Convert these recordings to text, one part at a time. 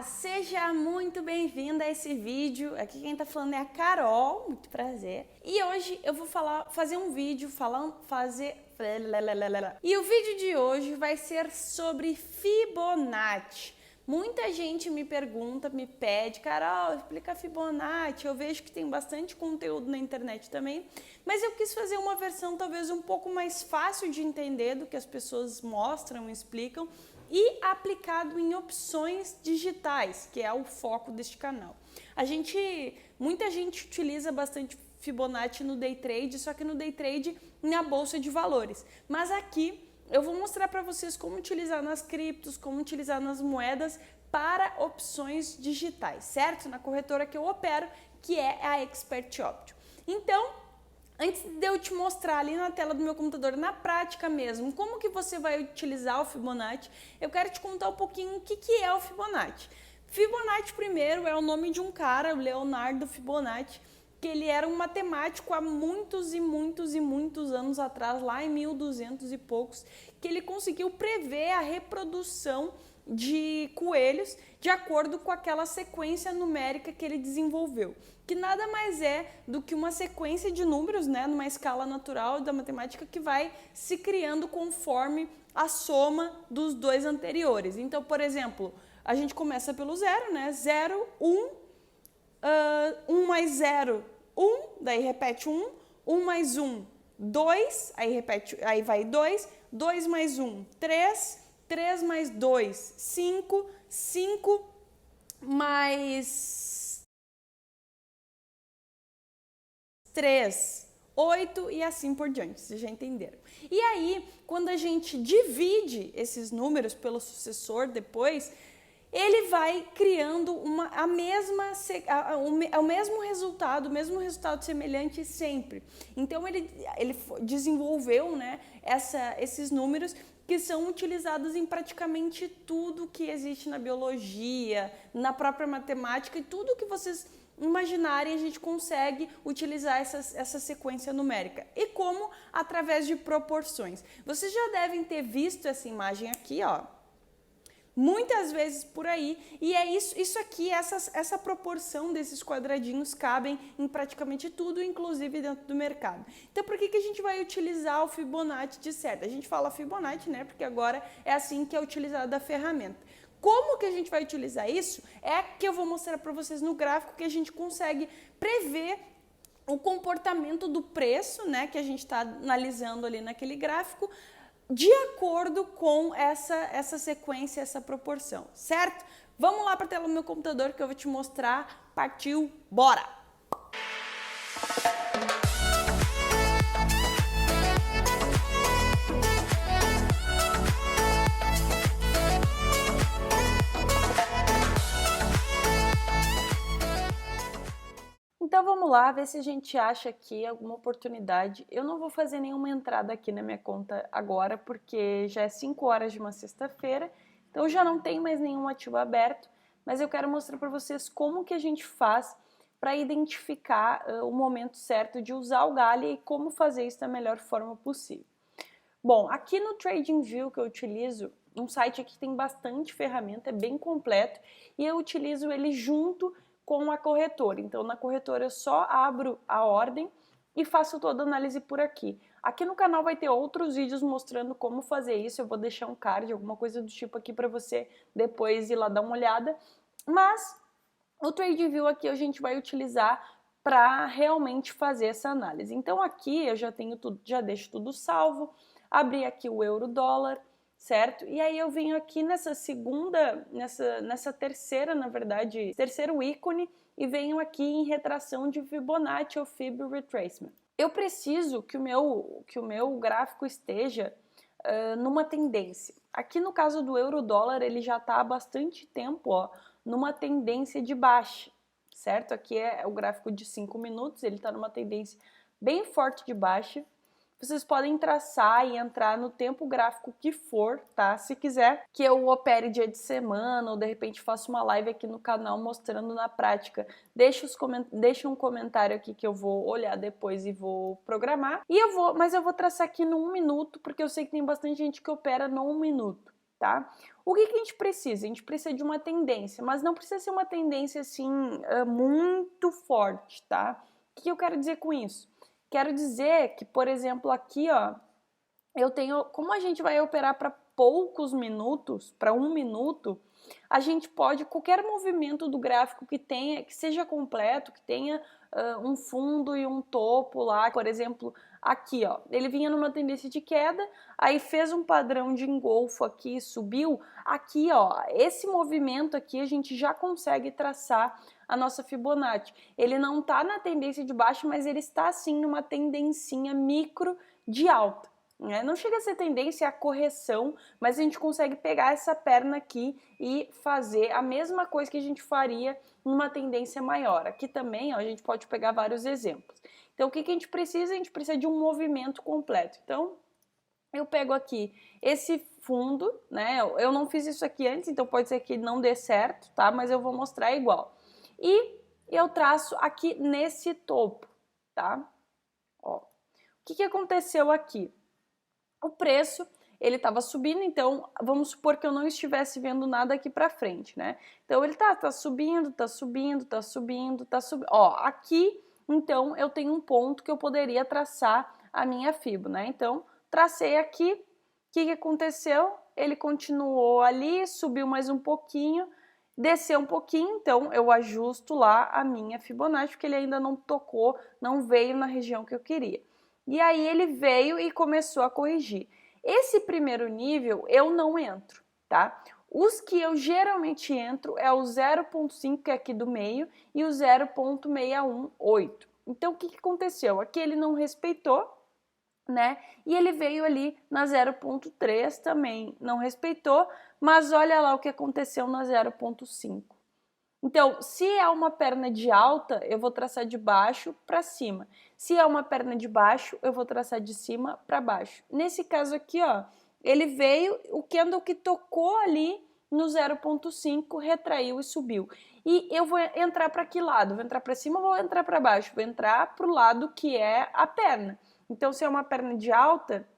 Seja muito bem-vinda a esse vídeo. Aqui quem tá falando é a Carol, muito prazer. E hoje eu vou fazer um vídeo E o vídeo de hoje vai ser sobre Fibonacci. Muita gente me pergunta, me pede, Carol, explica Fibonacci. Eu vejo que tem bastante conteúdo na internet também, mas eu quis fazer uma versão talvez um pouco mais fácil de entender do que as pessoas mostram, explicam, e aplicado em opções digitais, que é o foco deste canal. Muita gente utiliza bastante Fibonacci no day trade, só que no day trade na bolsa de valores. Mas aqui eu vou mostrar para vocês como utilizar nas criptos, como utilizar nas moedas para opções digitais, certo? Na corretora que eu opero, que é a Expert Option. Então, antes de eu te mostrar ali na tela do meu computador, na prática mesmo, como que você vai utilizar o Fibonacci, eu quero te contar um pouquinho o que é o Fibonacci. Fibonacci, primeiro, é o nome de um cara, o Leonardo Fibonacci, que ele era um matemático há muitos anos atrás, lá em 1200 e poucos, que ele conseguiu prever a reprodução de coelhos de acordo com aquela sequência numérica que ele desenvolveu, que nada mais é do que uma sequência de números, né, numa escala natural da matemática que vai se criando conforme a soma dos dois anteriores. Então, por exemplo, a gente começa pelo zero, né, 0, 1, 1 mais 0, 1, daí repete 1, 1 mais 1, 2, aí vai 2, 2 mais 1, 3, 3 mais 2, 5, 5 mais 3, 8 e assim por diante, vocês já entenderam. E aí, quando a gente divide esses números pelo sucessor depois, ele vai criando o mesmo resultado semelhante sempre. Então, ele desenvolveu, né, esses números que são utilizados em praticamente tudo que existe na biologia, na própria matemática, e tudo que vocês imaginarem a gente consegue utilizar essa sequência numérica. E como? Através de proporções. Vocês já devem ter visto essa imagem aqui, ó, muitas vezes por aí, e é isso aqui, essa proporção desses quadradinhos cabem em praticamente tudo, inclusive dentro do mercado. Então, por que a gente vai utilizar o Fibonacci de certo? A gente fala Fibonacci, né, porque agora é assim que é utilizada a ferramenta. Como que a gente vai utilizar isso? É que eu vou mostrar para vocês no gráfico que a gente consegue prever o comportamento do preço, né, que a gente está analisando ali naquele gráfico, de acordo com essa sequência, essa proporção, certo? Vamos lá para a tela do meu computador que eu vou te mostrar. Partiu, bora! Então vamos lá, ver se a gente acha aqui alguma oportunidade. Eu não vou fazer nenhuma entrada aqui na minha conta agora, porque já é 5 horas de uma sexta-feira, então já não tem mais nenhum ativo aberto, mas eu quero mostrar para vocês como que a gente faz para identificar o momento certo de usar o Gallia e como fazer isso da melhor forma possível. Bom, aqui no TradingView que eu utilizo, um site aqui que tem bastante ferramenta, é bem completo, e eu utilizo ele junto com a corretora. Então, na corretora eu só abro a ordem e faço toda a análise por aqui. Aqui no canal vai ter outros vídeos mostrando como fazer isso, eu vou deixar um card, alguma coisa do tipo aqui para você depois ir lá dar uma olhada. Mas o TradingView aqui a gente vai utilizar para realmente fazer essa análise. Então aqui eu já tenho tudo, já deixo tudo salvo, abri aqui o euro-dólar, certo? E aí eu venho aqui nessa terceira, na verdade, terceiro ícone, e venho aqui em retração de Fibonacci ou Fib Retracement. Eu preciso que o meu gráfico esteja numa tendência. Aqui no caso do euro-dólar, ele já está há bastante tempo, ó, numa tendência de baixa, certo? Aqui é o gráfico de 5 minutos, ele está numa tendência bem forte de baixa. Vocês podem traçar e entrar no tempo gráfico que for, tá? Se quiser que eu opere dia de semana ou de repente faça uma live aqui no canal mostrando na prática, deixa um comentário aqui que eu vou olhar depois e vou programar. Mas eu vou traçar aqui no 1 minuto, porque eu sei que tem bastante gente que opera no 1 minuto. tá? O que que a gente precisa? A gente precisa de uma tendência, mas não precisa ser uma tendência assim muito forte, tá? O que eu quero dizer com isso? Quero dizer que, por exemplo, aqui, ó, eu tenho, como a gente vai operar para poucos minutos, para 1 minuto, a gente pode, qualquer movimento do gráfico que tenha, que seja completo, que tenha um fundo e um topo lá, por exemplo, aqui, ó, ele vinha numa tendência de queda, aí fez um padrão de engolfo aqui, subiu, aqui, ó, esse movimento aqui a gente já consegue traçar a nossa Fibonacci. Ele não tá na tendência de baixo, mas ele está sim numa tendencinha micro de alta. Não chega a ser tendência a correção, mas a gente consegue pegar essa perna aqui e fazer a mesma coisa que a gente faria numa tendência maior. Aqui também, ó, a gente pode pegar vários exemplos. Então, o que a gente precisa? A gente precisa de um movimento completo. Então, eu pego aqui esse fundo, né? Eu não fiz isso aqui antes, então pode ser que não dê certo, tá? Mas eu vou mostrar igual. E eu traço aqui nesse topo, tá? Ó, o que aconteceu aqui? O preço, ele estava subindo, então vamos supor que eu não estivesse vendo nada aqui para frente, né? Então ele tá subindo, tá subindo, tá subindo, tá subindo. Ó, aqui, então, eu tenho um ponto que eu poderia traçar a minha Fibo, né? Então, tracei aqui, o que aconteceu? Ele continuou ali, subiu mais um pouquinho, desceu um pouquinho, então eu ajusto lá a minha Fibonacci, porque ele ainda não tocou, não veio na região que eu queria. E aí ele veio e começou a corrigir. Esse primeiro nível eu não entro, tá? Os que eu geralmente entro é o 0,5, que é aqui do meio, e o 0,618. Então o que aconteceu? Aqui ele não respeitou, né? E ele veio ali na 0,3 também, não respeitou, mas olha lá o que aconteceu na 0,5. Então, se é uma perna de alta, eu vou traçar de baixo para cima. Se é uma perna de baixo, eu vou traçar de cima para baixo. Nesse caso aqui, ó, ele veio, o candle que tocou ali no 0,5, retraiu e subiu. E eu vou entrar para que lado? Vou entrar para cima ou vou entrar para baixo? Vou entrar para o lado que é a perna. Então, se é uma perna de alta,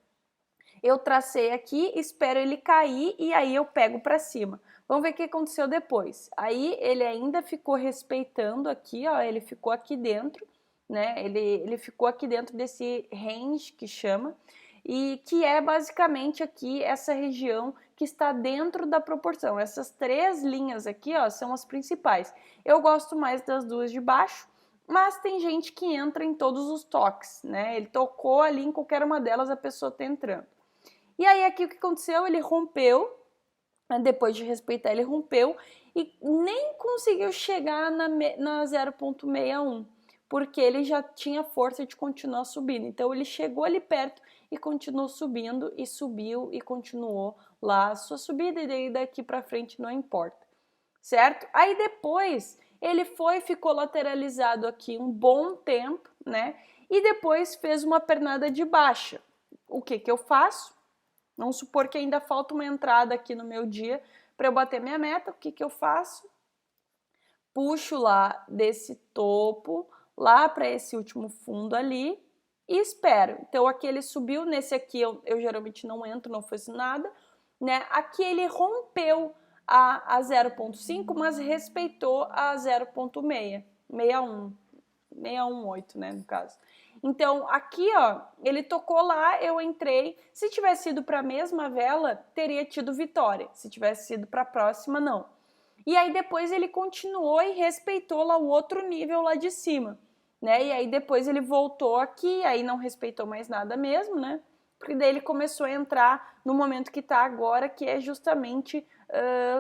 eu tracei aqui, espero ele cair e aí eu pego para cima. Vamos ver o que aconteceu depois. Aí ele ainda ficou respeitando aqui, ó, ele ficou aqui dentro, né? Ele ficou aqui dentro desse range que chama, e que é basicamente aqui essa região que está dentro da proporção. Essas 3 linhas aqui, ó, são as principais. Eu gosto mais das duas de baixo, mas tem gente que entra em todos os toques, né? Ele tocou ali em qualquer uma delas, a pessoa tá entrando. E aí aqui o que aconteceu? Ele rompeu, depois de respeitar ele rompeu e nem conseguiu chegar na 0,61, porque ele já tinha força de continuar subindo. Então ele chegou ali perto e continuou subindo e subiu e continuou lá a sua subida, e daí daqui para frente não importa, certo? Aí depois ele ficou lateralizado aqui um bom tempo, né? E depois fez uma pernada de baixa. O que eu faço? Vamos supor que ainda falta uma entrada aqui no meu dia para eu bater minha meta. O que eu faço? Puxo lá desse topo, lá para esse último fundo ali e espero. Então aqui ele subiu, nesse aqui eu geralmente não entro, não faço nada, né? Aqui ele rompeu a 0,5, mas respeitou a 618, né, no caso. Então, aqui, ó, ele tocou lá, eu entrei. Se tivesse sido para a mesma vela, teria tido vitória. Se tivesse sido para a próxima, não. E aí depois ele continuou e respeitou lá o outro nível lá de cima, né? E aí depois ele voltou aqui, aí não respeitou mais nada mesmo, né? Porque daí ele começou a entrar no momento que está agora, que é justamente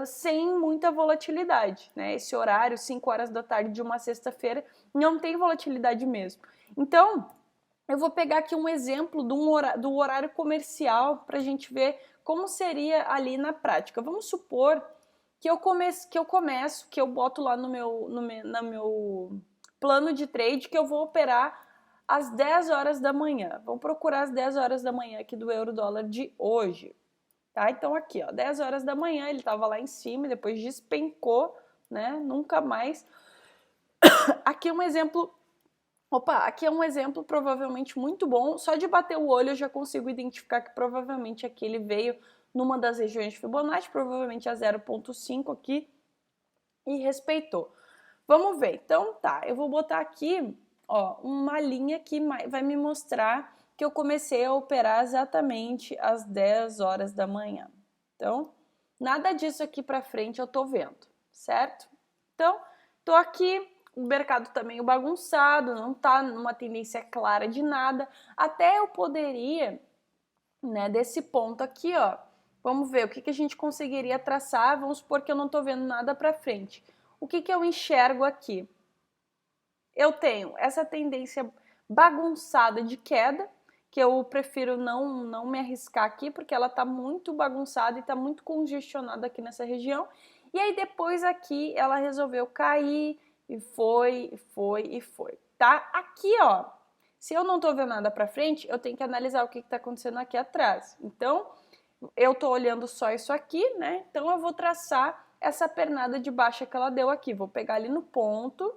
sem muita volatilidade, né? Esse horário, 5 horas da tarde de uma sexta-feira, não tem volatilidade mesmo. Então, eu vou pegar aqui um exemplo do horário comercial para a gente ver como seria ali na prática. Vamos supor que eu boto lá no meu plano de trade que eu vou operar às 10 horas da manhã. Vamos procurar as 10 horas da manhã aqui do euro-dólar de hoje. Tá? Então aqui, ó, 10 horas da manhã, ele estava lá em cima e depois despencou, né? Nunca mais. Aqui é um exemplo. Opa, aqui é um exemplo provavelmente muito bom. Só de bater o olho eu já consigo identificar que provavelmente aqui ele veio numa das regiões de Fibonacci, provavelmente a 0,5 aqui, e respeitou. Vamos ver, então tá, eu vou botar aqui, ó, uma linha que vai me mostrar que eu comecei a operar exatamente às 10 horas da manhã. Então, nada disso aqui para frente eu tô vendo, certo? Então, tô aqui, o mercado tá meio bagunçado, não tá numa tendência clara de nada, até eu poderia, né, desse ponto aqui, ó, vamos ver o que a gente conseguiria traçar, vamos supor que eu não tô vendo nada para frente. O que eu enxergo aqui? Eu tenho essa tendência bagunçada de queda, que eu prefiro não me arriscar aqui, porque ela tá muito bagunçada e tá muito congestionada aqui nessa região. E aí depois aqui ela resolveu cair e foi, tá? Aqui, ó, se eu não tô vendo nada pra frente, eu tenho que analisar o que tá acontecendo aqui atrás. Então, eu tô olhando só isso aqui, né? Então eu vou traçar essa pernada de baixa que ela deu aqui. Vou pegar ali no ponto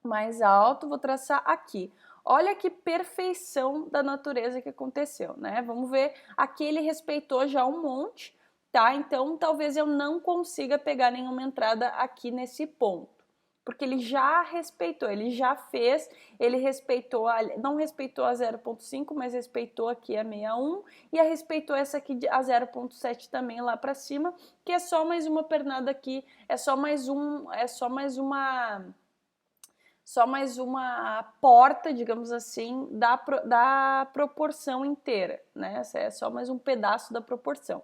mais alto, vou traçar aqui. Olha que perfeição da natureza que aconteceu, né? Vamos ver, aqui ele respeitou já um monte, tá? Então, talvez eu não consiga pegar nenhuma entrada aqui nesse ponto, porque ele já respeitou, ele já fez, ele respeitou, não respeitou a 0,5, mas respeitou aqui a 61 e respeitou essa aqui a 0,7 também lá para cima, que é só mais uma pernada aqui, é só mais uma porta, digamos assim, da proporção inteira, né? Essa é só mais um pedaço da proporção.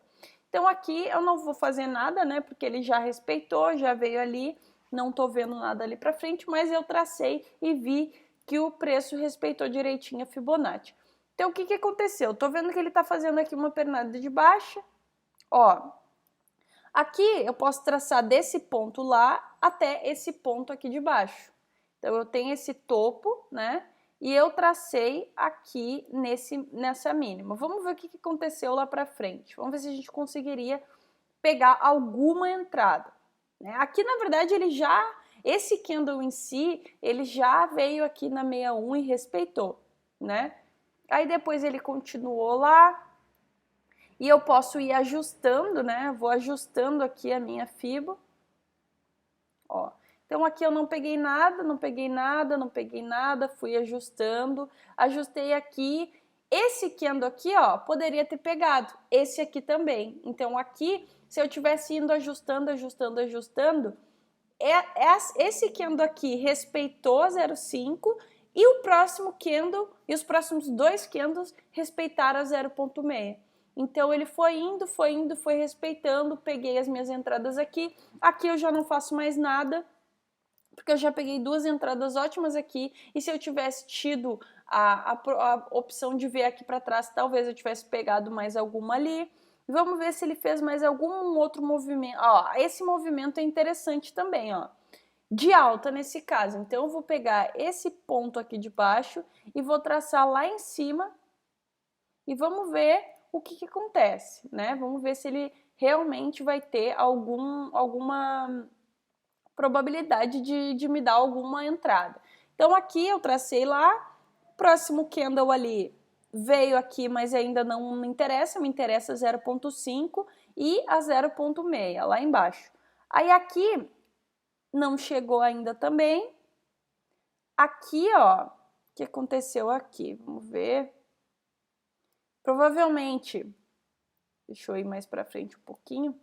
Então aqui eu não vou fazer nada, né? Porque ele já respeitou, já veio ali, não tô vendo nada ali para frente, mas eu tracei e vi que o preço respeitou direitinho a Fibonacci. Então o que aconteceu? Tô vendo que ele tá fazendo aqui uma pernada de baixa, ó. Aqui eu posso traçar desse ponto lá até esse ponto aqui de baixo. Então, eu tenho esse topo, né? E eu tracei aqui nessa mínima. Vamos ver o que aconteceu lá para frente. Vamos ver se a gente conseguiria pegar alguma entrada, né? Aqui, na verdade, esse candle em si, ele já veio aqui na 61 e respeitou, né? Aí depois ele continuou lá e eu posso ir ajustando, né? Vou ajustando aqui a minha Fibo, ó. Então aqui eu não peguei nada, fui ajustando, ajustei aqui. Esse candle aqui, ó, poderia ter pegado, esse aqui também. Então aqui, se eu tivesse indo ajustando, esse candle aqui respeitou a 0,5 e o próximo candle e os próximos dois candles respeitaram a 0,6. Então ele foi indo, foi respeitando, peguei as minhas entradas aqui. Aqui eu já não faço mais nada, porque eu já peguei duas entradas ótimas aqui, e se eu tivesse tido a opção de ver aqui para trás, talvez eu tivesse pegado mais alguma ali. Vamos ver se ele fez mais algum outro movimento. Ó, esse movimento é interessante também, ó, de alta nesse caso. Então eu vou pegar esse ponto aqui de baixo e vou traçar lá em cima e vamos ver o que acontece, né? Vamos ver se ele realmente vai ter alguma probabilidade de me dar alguma entrada. Então aqui eu tracei lá, próximo candle ali veio aqui, mas ainda não me interessa 0,5 e a 0,6 lá embaixo. Aí aqui não chegou ainda também. Aqui, ó, o que aconteceu aqui? Vamos ver. Provavelmente, deixa eu ir mais para frente um pouquinho.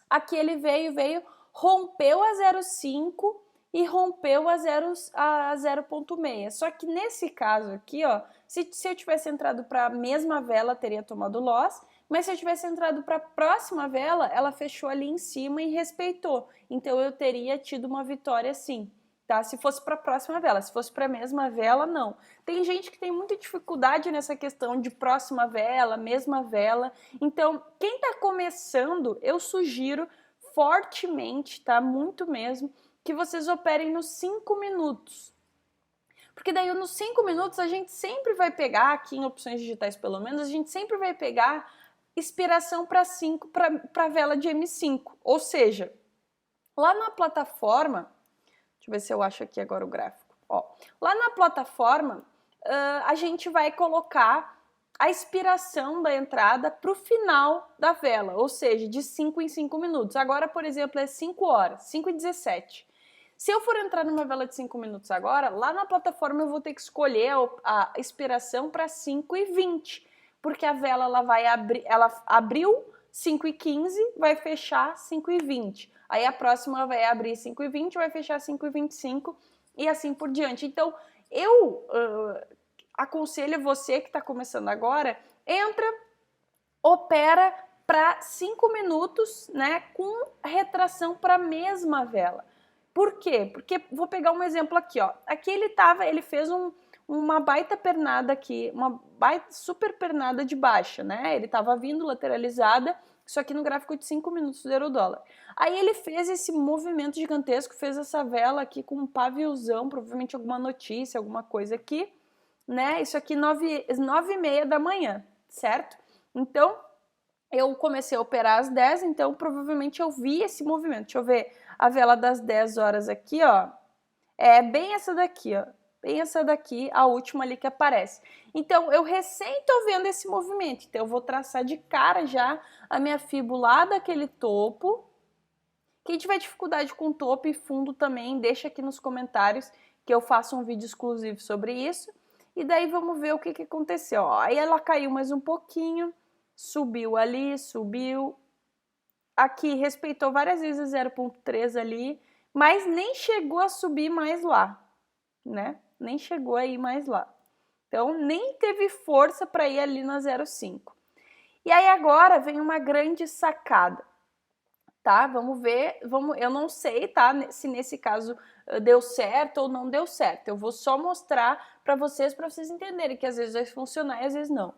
Aqui ele veio, rompeu a 0,5 e rompeu a 0,6. Só que nesse caso aqui, ó, se eu tivesse entrado para a mesma vela, teria tomado loss, mas se eu tivesse entrado para a próxima vela, ela fechou ali em cima e respeitou. Então eu teria tido uma vitória sim, tá? Se fosse para a próxima vela, se fosse para a mesma vela, não. Tem gente que tem muita dificuldade nessa questão de próxima vela, mesma vela. Então, quem está começando, eu sugiro fortemente, tá? Muito mesmo, que vocês operem nos 5 minutos. Porque daí nos 5 minutos a gente sempre vai pegar, aqui em opções digitais pelo menos, a gente sempre vai pegar inspiração para a vela de M5. Ou seja, lá na plataforma, deixa eu ver se eu acho aqui agora o gráfico. Ó, lá na plataforma, a gente vai colocar a expiração da entrada para o final da vela, ou seja, de 5 em 5 minutos. Agora, por exemplo, é 5 horas, 5h17. Se eu for entrar numa vela de 5 minutos agora, lá na plataforma eu vou ter que escolher a expiração para 5h20, porque a vela ela abriu 5h15, vai fechar 5h20. Aí a próxima vai abrir 5h20, vai fechar 5h25 e assim por diante. Então, eu aconselho você que está começando agora, entra, opera para 5 minutos, né, com retração para a mesma vela. Por quê? Porque vou pegar um exemplo aqui, ó. Aqui ele fez uma baita pernada aqui, uma baita super pernada de baixa, né? Ele estava vindo lateralizada, isso aqui no gráfico de 5 minutos do euro-dólar. Aí ele fez esse movimento gigantesco, fez essa vela aqui com um paviozão, provavelmente alguma notícia, alguma coisa aqui, né? Isso aqui 9h30 da manhã, certo? Então, eu comecei a operar às 10, então provavelmente eu vi esse movimento. Deixa eu ver a vela das 10 horas aqui, ó. É bem essa daqui, ó. Bem essa daqui, a última ali que aparece. Então, eu recém tô vendo esse movimento. Então, eu vou traçar de cara já a minha fibo lá daquele topo. Quem tiver dificuldade com topo e fundo também, deixa aqui nos comentários que eu faço um vídeo exclusivo sobre isso. E daí vamos ver o que aconteceu. Ó, aí ela caiu mais um pouquinho, subiu ali, subiu. Aqui respeitou várias vezes 0,3 ali, mas nem chegou a subir mais lá, né? Nem chegou a ir mais lá. Então, nem teve força para ir ali na 0,5. E aí agora vem uma grande sacada, tá? Vamos ver, eu não sei, tá? Se nesse caso deu certo ou não deu certo. Eu vou só mostrar para vocês entenderem que às vezes vai funcionar e às vezes não.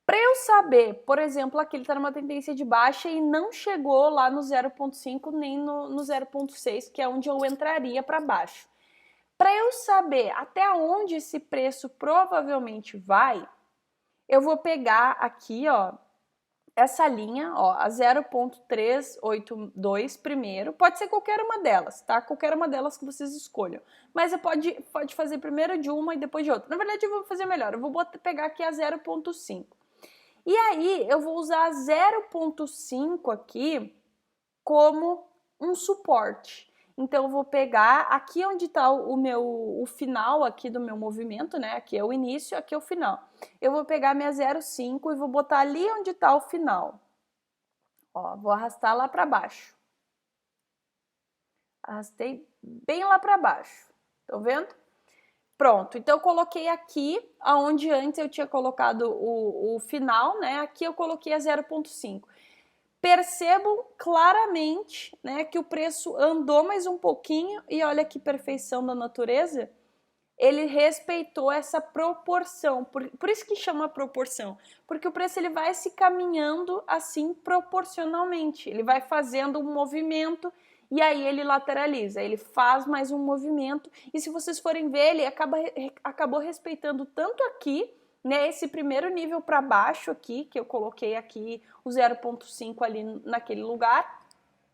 Para eu saber, por exemplo, aqui ele está numa tendência de baixa e não chegou lá no 0,5 nem no 0,6, que é onde eu entraria para baixo. Para eu saber até onde esse preço provavelmente vai, eu vou pegar aqui, ó, essa linha, ó, a 0,382 primeiro, pode ser qualquer uma delas, tá? Qualquer uma delas que vocês escolham. Mas você pode fazer primeiro de uma e depois de outra. Na verdade, eu vou fazer melhor, eu vou pegar aqui a 0,5. E aí, eu vou usar a 0,5 aqui como um suporte. Então, eu vou pegar aqui onde está o final aqui do meu movimento, né? Aqui é o início, aqui é o final. Eu vou pegar minha 0,5 e vou botar ali onde está o final. Ó, vou arrastar lá para baixo. Arrastei bem lá para baixo. Estão vendo? Pronto, então eu coloquei aqui, onde antes eu tinha colocado o final, né? Aqui eu coloquei a 0,5. Percebam claramente, né, que o preço andou mais um pouquinho e olha que perfeição da natureza. Ele respeitou essa proporção, por isso que chama proporção, porque o preço ele vai se caminhando assim proporcionalmente, ele vai fazendo um movimento e aí ele lateraliza, ele faz mais um movimento e se vocês forem ver, ele acabou respeitando tanto aqui, né, esse primeiro nível para baixo aqui, que eu coloquei aqui o 0,5 ali naquele lugar,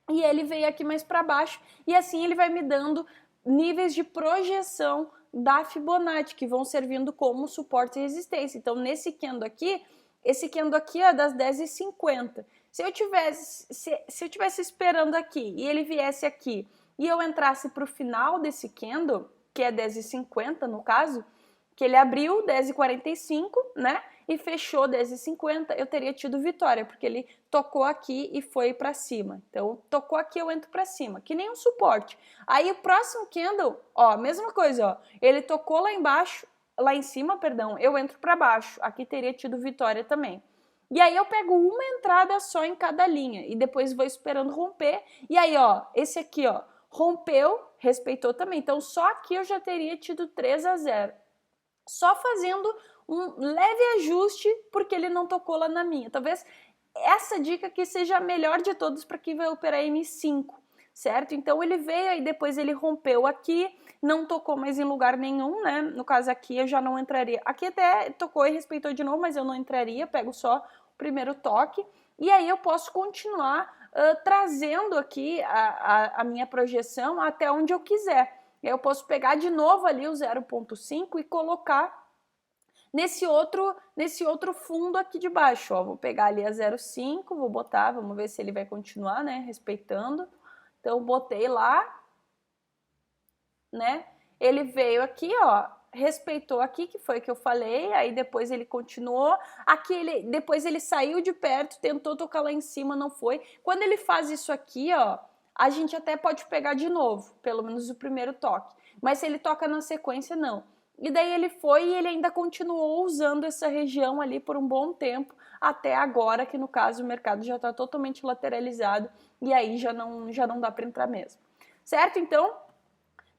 e ele veio aqui mais para baixo, e assim ele vai me dando níveis de projeção da Fibonacci, que vão servindo como suporte e resistência. Então, nesse candle aqui, esse candle aqui é das 10h50. Se eu tivesse esperando aqui, e ele viesse aqui, e eu entrasse para o final desse candle, que é 10h50 no caso, que ele abriu 10h45, né? E fechou 10h50, eu teria tido vitória, porque ele tocou aqui e foi para cima. Então, tocou aqui, eu entro para cima, que nem um suporte. Aí, o próximo candle, ó, mesma coisa, ó. Ele tocou lá embaixo, lá em cima, perdão, eu entro para baixo. Aqui teria tido vitória também. E aí, eu pego uma entrada só em cada linha e depois vou esperando romper. E aí, ó, esse aqui, ó, rompeu, respeitou também. Então, só aqui eu já teria tido 3-0. Só fazendo um leve ajuste, porque ele não tocou lá na minha. Talvez essa dica aqui seja a melhor de todos para quem vai operar M5, certo? Então ele veio e depois ele rompeu aqui, não tocou mais em lugar nenhum, né? No caso aqui eu já não entraria. Aqui até tocou e respeitou de novo, mas eu não entraria, pego só o primeiro toque. E aí eu posso continuar trazendo aqui a minha projeção até onde eu quiser. Eu posso pegar de novo ali o 0,5 e colocar nesse outro fundo aqui de baixo, ó, vou pegar ali a 0,5, vou botar, vamos ver se ele vai continuar, né, respeitando. Então, botei lá, né, ele veio aqui, ó, respeitou aqui, que foi que eu falei, aí depois ele continuou, aqui depois ele saiu de perto, tentou tocar lá em cima, não foi. Quando ele faz isso aqui, ó, a gente até pode pegar de novo, pelo menos o primeiro toque, mas se ele toca na sequência, não. E daí ele foi e ele ainda continuou usando essa região ali por um bom tempo, até agora, que no caso o mercado já está totalmente lateralizado e aí já não dá para entrar mesmo. Certo? Então,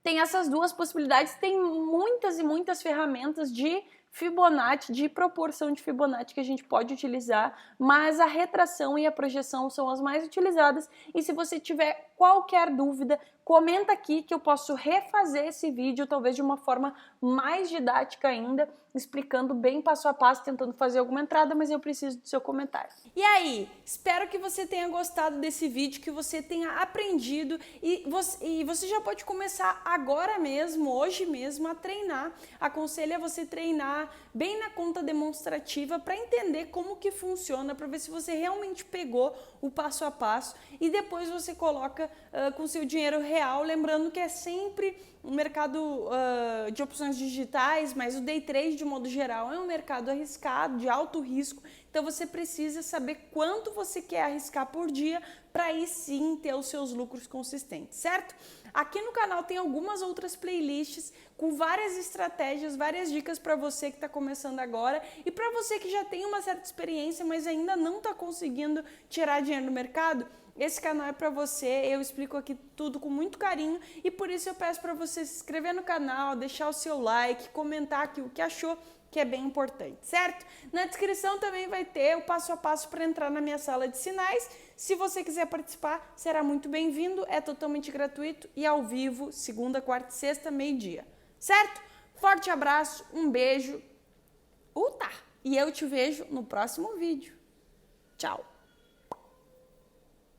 tem essas duas possibilidades, tem muitas e muitas ferramentas de Fibonacci, de proporção de Fibonacci que a gente pode utilizar, mas a retração e a projeção são as mais utilizadas. E se você tiver qualquer dúvida, comenta aqui que eu posso refazer esse vídeo, talvez de uma forma mais didática ainda, explicando bem passo a passo, tentando fazer alguma entrada, mas eu preciso do seu comentário. E aí, espero que você tenha gostado desse vídeo, que você tenha aprendido e você já pode começar agora mesmo, hoje mesmo, a treinar. Aconselho a você treinar bem na conta demonstrativa para entender como que funciona, para ver se você realmente pegou o passo a passo e depois você coloca com seu dinheiro real, lembrando que é sempre um mercado de opções digitais, mas o day trade de modo geral é um mercado arriscado, de alto risco, então você precisa saber quanto você quer arriscar por dia para aí sim ter os seus lucros consistentes, certo? Aqui no canal tem algumas outras playlists com várias estratégias, várias dicas para você que está começando agora e para você que já tem uma certa experiência, mas ainda não está conseguindo tirar dinheiro do mercado. Esse canal é para você, eu explico aqui tudo com muito carinho e por isso eu peço para você se inscrever no canal, deixar o seu like, comentar aqui o que achou, que é bem importante, certo? Na descrição também vai ter o passo a passo para entrar na minha sala de sinais. Se você quiser participar, será muito bem-vindo, é totalmente gratuito e ao vivo, segunda, quarta e sexta, meio-dia, certo? Forte abraço, um beijo, e eu te vejo no próximo vídeo. Tchau!